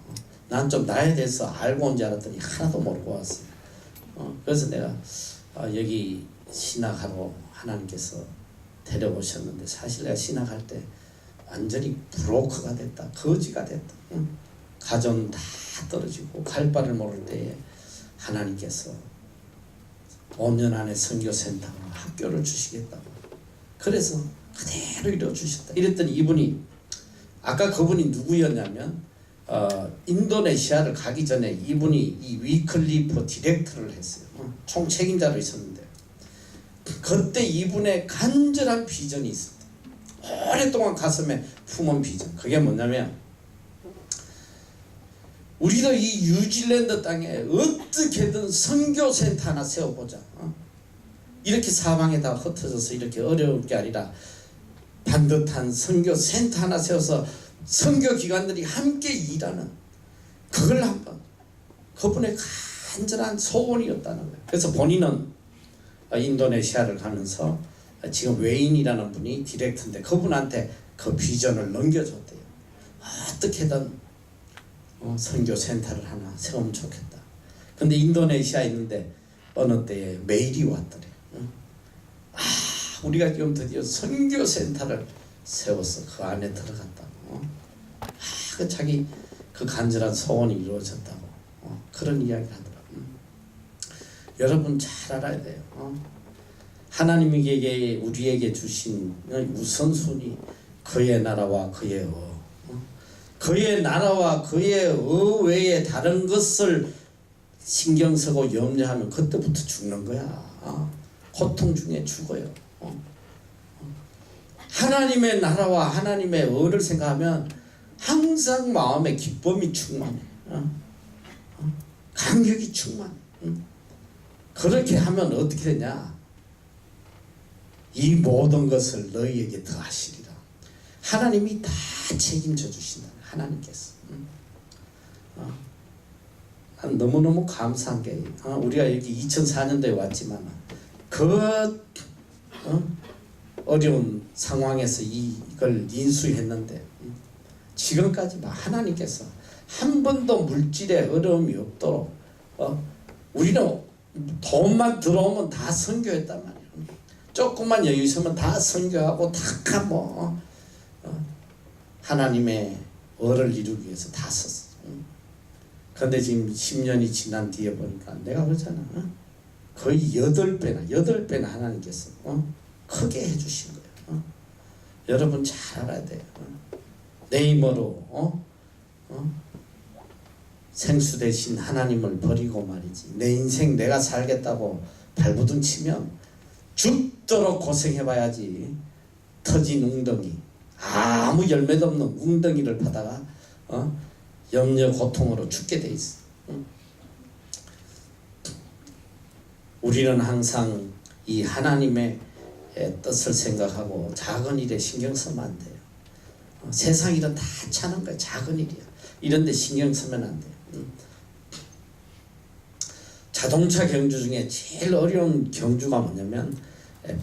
난 좀 나에 대해서 알고 온 줄 알았더니 하나도 모르고 왔어요. 그래서 내가 여기 신학하러 하나님께서 데려오셨는데 사실 내가 신학할 때 완전히 브로커가 됐다. 거지가 됐다. 가정 다 떨어지고 갈 바를 모를 때에 하나님께서 5년 안에 선교센터와 학교를 주시겠다고. 그래서 그대로 이뤄주셨다. 이랬더니 이분이 아까 그분이 누구였냐면 인도네시아를 가기 전에 이분이 이 위클리프 디렉터를 했어요. 총 책임자로 있었는데 그때 이분의 간절한 비전이 있었다. 오랫동안 가슴에 품은 비전. 그게 뭐냐면 우리도 이 뉴질랜드 땅에 어떻게든 선교센터 하나 세워보자. 이렇게 사방에다 흩어져서 이렇게 어려울 게 아니라 반듯한 선교센터 하나 세워서 선교기관들이 함께 일하는 그걸 한번 그분의 간절한 소원이었다는 거예요. 그래서 본인은 인도네시아를 가면서 지금 웨인이라는 분이 디렉터인데 그분한테 그 비전을 넘겨줬대요. 어떻게든 선교센터를 하나 세우면 좋겠다. 근데 인도네시아에 있는데 어느 때에 메일이 왔더래. 우리가 지금 드디어 선교센터를 세워서 그 안에 들어갔다고. 그 자기 그 간절한 소원이 이루어졌다고 그런 이야기를 하더라고. 여러분 잘 알아야 돼요. 하나님에게 우리에게 주신 우선순위 그의 나라와 그의 그의 나라와 그의 외에 다른 것을 신경 쓰고 염려하면 그때부터 죽는 거야. 고통 중에 죽어요. 하나님의 나라와 하나님의 의를 생각하면 항상 마음에 기쁨이 충만해. 감격이 충만해. 그렇게 하면 어떻게 되냐? 이 모든 것을 너희에게 더하시리라. 하나님이 다 책임져 주신다. 하나님께서. 난 너무너무 감사한 게 우리가 여기 2004년도에 왔지만 그 어려운 상황에서 이걸 인수했는데 지금까지 하나님께서 한 번도 물질에 어려움이 없도록 우리는 돈만 들어오면 다 선교했단 말이에요. 조금만 여유 있으면 다 선교하고 다 하나님의 의를 이루기 위해서 다 썼어. 그런데 지금 10년이 지난 뒤에 보니까 내가 그러잖아. 거의 8배나 하나님께서 크게 해주신 거예요. 여러분 잘 알아야 돼요. 내 힘으로 생수 대신 하나님을 버리고 말이지 내 인생 내가 살겠다고 발부둥 치면 죽도록 고생해봐야지 터진 웅덩이 아무 열매도 없는 웅덩이를 파다가 염려 고통으로 죽게 돼 있어. 우리는 항상 이 하나님의 뜻을 생각하고 작은 일에 신경 쓰면 안 돼요. 세상 일은 다 차는 거야. 작은 일이야. 이런 데 신경 쓰면 안 돼요. 자동차 경주 중에 제일 어려운 경주가 뭐냐면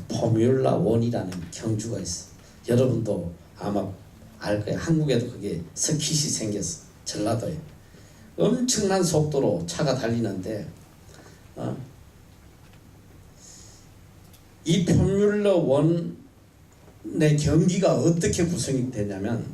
포뮬라 1이라는 경주가 있어. 여러분도 아마 알 거예요. 한국에도 그게 서킷이 생겼어. 전라도에. 엄청난 속도로 차가 달리는데 이 포뮬러 1의 경기가 어떻게 구성이 되냐면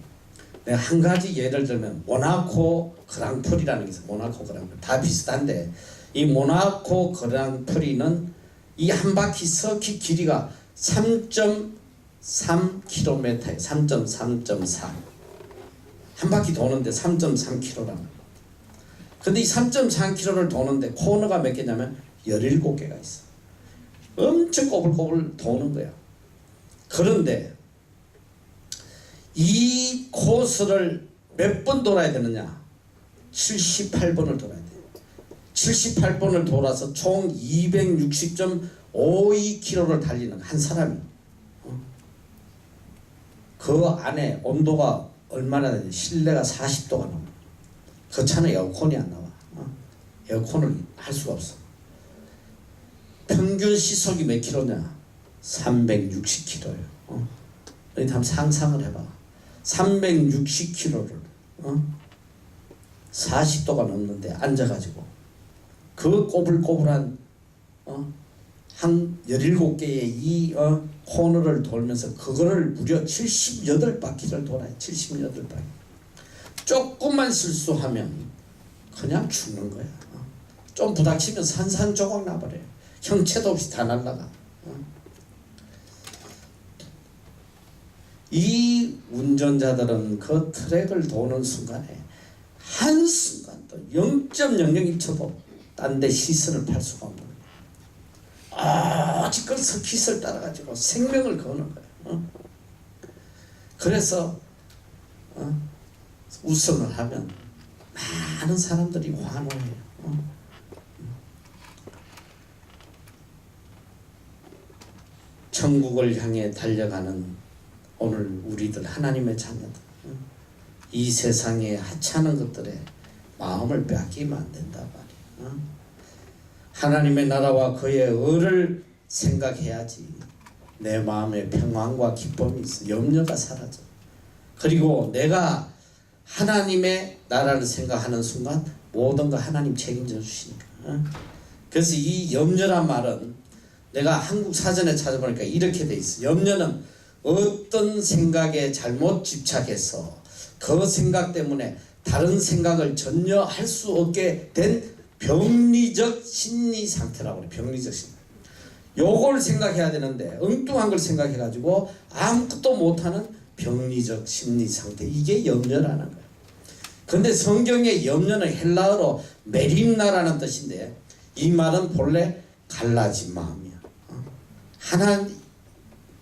내가 한 가지 예를 들면 모나코 그랑프리라는 게 있어요. 모나코 그랑프리 다 비슷한데 이 모나코 그랑프리는 이 한 바퀴 서킷 길이가 3.3km예요. 3.3.4 한 바퀴 도는데 3.3km라는 거예요. 근데 이 3.3km를 도는데 코너가 몇 개냐면 17개가 있어. 엄청 꼬불꼬불 도는 거야. 그런데 이 코스를 몇 번 돌아야 되느냐? 78번을 돌아야 돼. 78번을 돌아서 총 260.52km를 달리는 한 사람이 그 안에 온도가 얼마나 되냐? 실내가 40도가 넘어. 그 차는 에어컨이 안 나와. 에어컨을 할 수가 없어. 평균 시속이 몇 킬로냐? 360km예요. 너희 한번 상상을 해봐. 360km를 40도가 넘는데 앉아가지고 그 꼬불꼬불한 한 17개의 이 코너를 돌면서 그거를 무려 78바퀴를 돌아요. 78바퀴. 조금만 실수하면 그냥 죽는 거야. 좀 부닥치면 산산조각 나버려요. 형체도 없이 다 날아가. 이 운전자들은 그 트랙을 도는 순간에 한순간도 0.001초도 딴 데 시선을 팔 수가 없는 거예요. 오직 그 서킷을 따라가지고 생명을 거는 거예요. 그래서 우승을 하면 많은 사람들이 환호해요. 천국을 향해 달려가는 오늘 우리들 하나님의 자녀들, 이 세상에 하찮은 것들에 마음을 빼앗기면 안 된다 말이야. 하나님의 나라와 그의 의를 생각해야지 내 마음에 평안과 기쁨이 있어. 염려가 사라져. 그리고 내가 하나님의 나라를 생각하는 순간 모든 거 하나님 책임져 주시니까 그래서 이 염려란 말은 내가 한국 사전에 찾아보니까 이렇게 돼 있어. 염려는 어떤 생각에 잘못 집착해서 그 생각 때문에 다른 생각을 전혀 할 수 없게 된 병리적 심리 상태라고 그래. 병리적 심리. 요걸 생각해야 되는데 엉뚱한 걸 생각해가지고 아무것도 못하는 병리적 심리 상태. 이게 염려라는 거야. 근데 성경의 염려는 헬라어로 메림나라는 뜻인데 이 말은 본래 갈라진 마음이야. 하나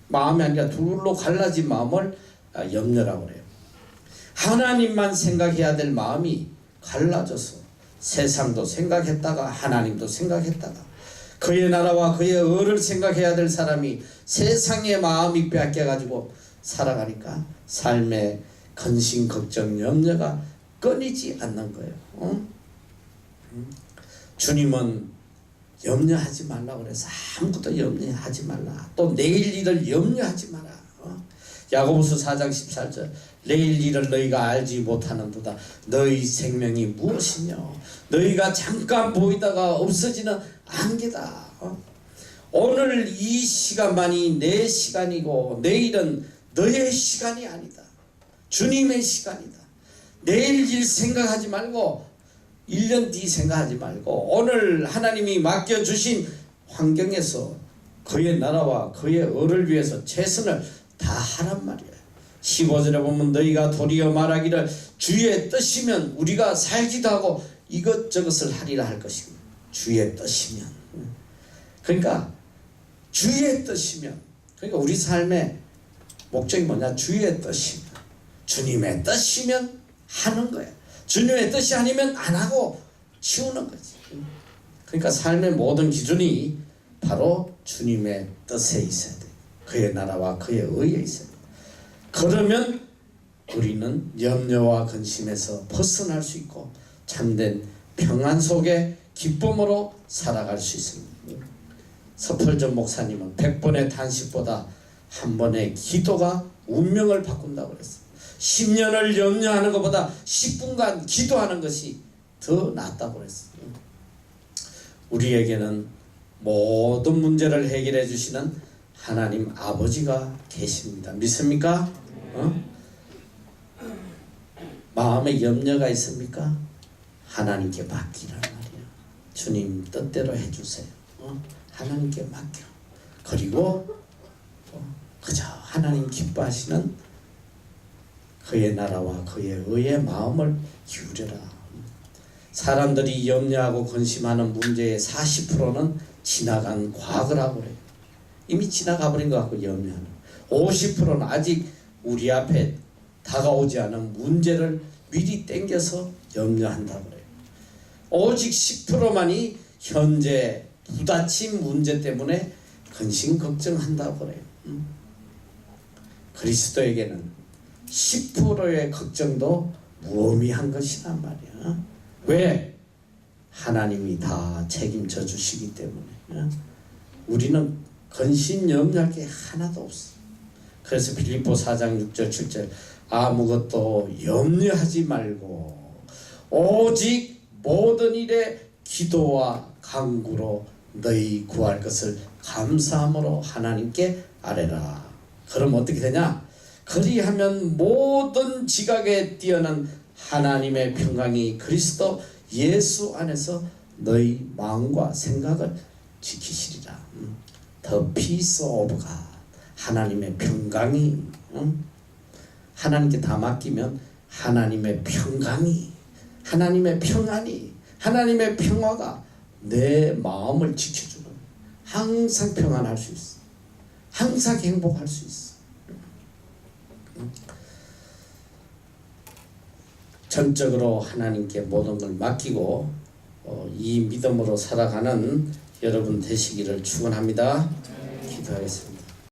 마음이 아니라 둘로 갈라진 마음을 염려라고 그래요. 하나님만 생각해야 될 마음이 갈라져서 세상도 생각했다가 하나님도 생각했다가 그의 나라와 그의 의를 생각해야 될 사람이 세상의 마음이 뺏겨가지고 살아가니까 삶의 근심, 걱정, 염려가 끊이지 않는 거예요. 주님은 염려하지 말라고 그래서 아무것도 염려하지 말라. 또 내일 일을 염려하지 마라. 야고보서 4장 14절 내일 일을 너희가 알지 못하는도다. 너희 생명이 무엇이냐. 너희가 잠깐 보이다가 없어지는 안개다. 오늘 이 시간만이 내 시간이고 내일은 너의 시간이 아니다. 주님의 시간이다. 내일 일 생각하지 말고 1년 뒤 생각하지 말고 오늘 하나님이 맡겨주신 환경에서 그의 나라와 그의 의를 위해서 최선을 다하란 말이에요. 15절에 보면 너희가 도리어 말하기를 주의 뜻이면 우리가 살기도 하고 이것저것을 하리라 할 것입니다. 주의 뜻이면. 그러니까 주의 뜻이면, 그러니까 우리 삶의 목적이 뭐냐? 주의 뜻이면, 주님의 뜻이면 하는 거예요. 주님의 뜻이 아니면 안 하고 치우는 거지. 그러니까 삶의 모든 기준이 바로 주님의 뜻에 있어야 돼. 그의 나라와 그의 의에 있어야 돼. 그러면 우리는 염려와 근심에서 벗어날 수 있고 참된 평안 속에 기쁨으로 살아갈 수 있습니다. 서펄전 목사님은 100번의 단식보다 한 번의 기도가 운명을 바꾼다고 그랬어요. 10년을 염려하는 것보다 10분간 기도하는 것이 더 낫다고 그랬어요. 우리에게는 모든 문제를 해결해 주시는 하나님 아버지가 계십니다. 믿습니까? 마음에 염려가 있습니까? 하나님께 맡기란 말이야. 주님 뜻대로 해주세요. 하나님께 맡겨. 그리고 그저 하나님 기뻐하시는 그의 나라와 그의 의의 마음을 기울여라. 사람들이 염려하고 근심하는 문제의 40%는 지나간 과거라고 그래요. 이미 지나가 버린 것 같고 염려하는 50%는 아직 우리 앞에 다가오지 않은 문제를 미리 땡겨서 염려한다고 그래요. 오직 10%만이 현재 부딪힌 문제 때문에 근심 걱정한다고 그래요. 그리스도에게는 10%의 걱정도 무의미한 것이란 말이야. 왜? 하나님이 다 책임져 주시기 때문에. 우리는 근심 염려할 게 하나도 없어. 그래서 빌립보 4장 6절 7절 아무것도 염려하지 말고 오직 모든 일에 기도와 간구로 너희 구할 것을 감사함으로 하나님께 아뢰라. 그럼 어떻게 되냐? 그리하면 모든 지각에 뛰어난 하나님의 평강이 그리스도 예수 안에서 너희 마음과 생각을 지키시리라. The peace of God. 하나님의 평강이 하나님께 다 맡기면 하나님의 평강이, 하나님의 평안이, 하나님의 평화가 내 마음을 지켜주는, 항상 평안할 수 있어. 항상 행복할 수 있어. 전적으로 하나님께 모든 걸 맡기고 이 믿음으로 살아가는 여러분 되시기를 축원합니다. 기도하겠습니다.